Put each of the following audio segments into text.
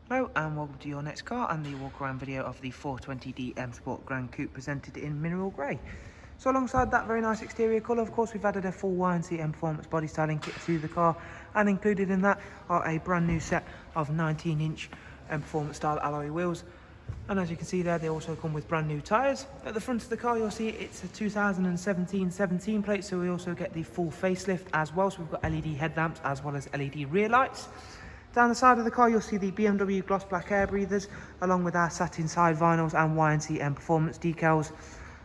Hello and welcome to your next car and the walk around video of the 420D M Sport GRAN COUPE presented in mineral grey. So alongside that very nice exterior colour, of course, we've added a full YNC Mperformance body styling kit to the car, and included in that are a brand new set of 19-inch Mperformance style alloy wheels. And as you can see there, they also come with brand new tyres. At the front of the car, you'll see it's a 2017 plate, so we also get the full facelift as well. So we've got LED headlamps as well as LED rear lights. Down the side of the car, you'll see the BMW gloss black air breathers, along with our satin side vinyls and YNC Mperformance decals.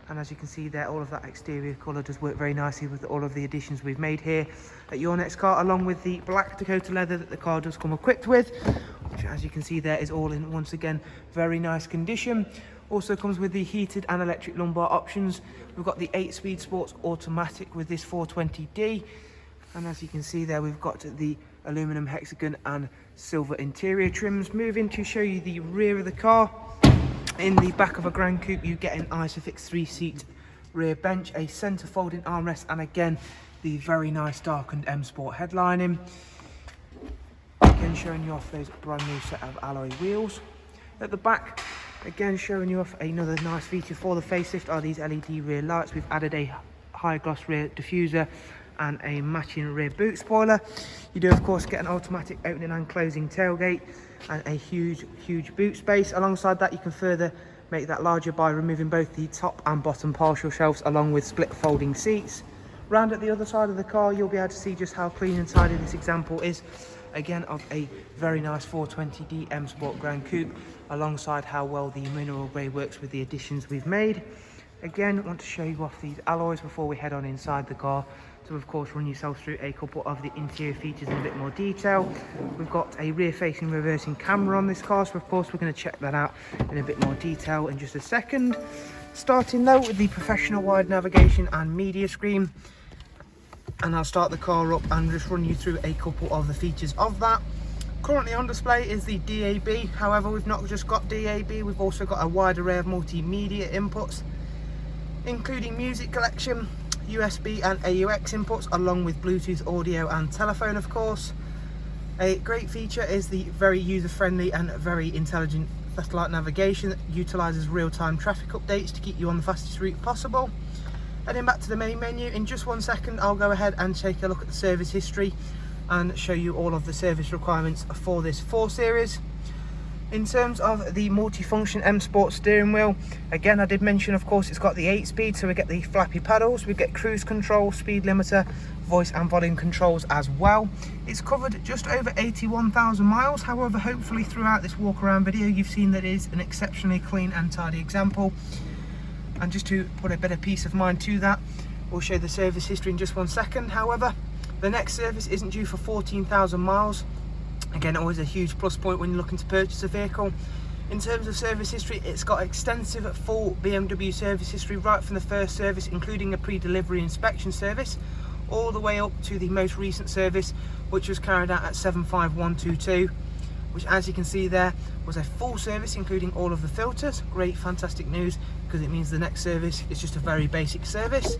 And as you can see there, all of that exterior colour does work very nicely with all of the additions we've made here at your next car, along with the black Dakota leather that the car does come equipped with, which, as you can see there, is all in, once again, very nice condition. Also comes with the heated and electric lumbar options. We've got the 8-speed sports automatic with this 420D. And as you can see there, we've got the aluminum hexagon and silver interior trims. Moving to show you the rear of the car. In the back of a GRAN COUPE, you get an ISOFIX 3-seat rear bench, a centre folding armrest, and again, the very nice darkened M Sport headlining. Again, showing you off those brand new set of alloy wheels. At the back, again, showing you off another nice feature for the facelift are these LED rear lights. We've added a high gloss rear diffuser and a matching rear boot spoiler. You do of course get an automatic opening and closing tailgate and a huge boot space. Alongside that, you can further make that larger by removing both the top and bottom partial shelves, along with split folding seats. Round at the other side of the car, you'll be able to see just how clean and tidy this example is, again, of a very nice 420D M Sport GRAN COUPE, alongside how well the mineral grey works with the additions we've made. Again, I want to show you off these alloys before we head on inside the car, to of course run yourself through a couple of the interior features in a bit more detail. We've got a rear facing reversing camera on this car, so of course we're going to check that out in a bit more detail in just a second. Starting though with the professional wide navigation and media screen, and I'll start the car up and just run you through a couple of the features of that. Currently on display is the DAB, however we've not just got DAB, we've also got a wide array of multimedia inputs, including music collection, USB and AUX inputs, along with Bluetooth audio and telephone of course. A great feature is the very user-friendly and very intelligent satellite navigation that utilises real-time traffic updates to keep you on the fastest route possible. Heading back to the main menu, in just 1 second I'll go ahead and take a look at the service history and show you all of the service requirements for this 4 Series. In terms of the multifunction M Sport steering wheel, again I did mention of course it's got the 8-speed, so we get the flappy paddles, we get cruise control, speed limiter, voice and volume controls as well. It's covered just over 81,000 miles, however hopefully throughout this walk around video you've seen that it is an exceptionally clean and tidy example. And just to put a bit of peace of mind to that, we'll show the service history in just 1 second. However, the next service isn't due for 14,000 miles. Again, always a huge plus point when you're looking to purchase a vehicle. In terms of service history, it's got extensive full BMW service history right from the first service, including a pre-delivery inspection service, all the way up to the most recent service, which was carried out at 75122, which, as you can see there, was a full service including all of the filters. Great, fantastic news, because it means the next service is just a very basic service.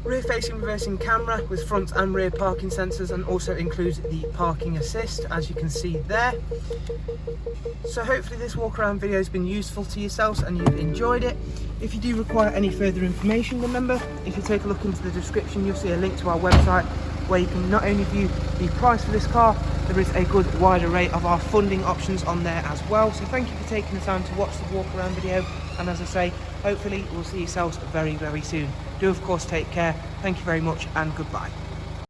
Rear facing reversing camera with front and rear parking sensors, and also includes the parking assist, as you can see there. So hopefully this walk around video has been useful to yourselves and you've enjoyed it. If you do require any further information, remember, if you take a look into the description, you'll see a link to our website where you can not only view the price for this car, there is a good wide array of our funding options on there as well. So thank you for taking the time to watch the walk around video, and as I say, hopefully we'll see yourselves very soon. Do of course take care, thank you very much and goodbye.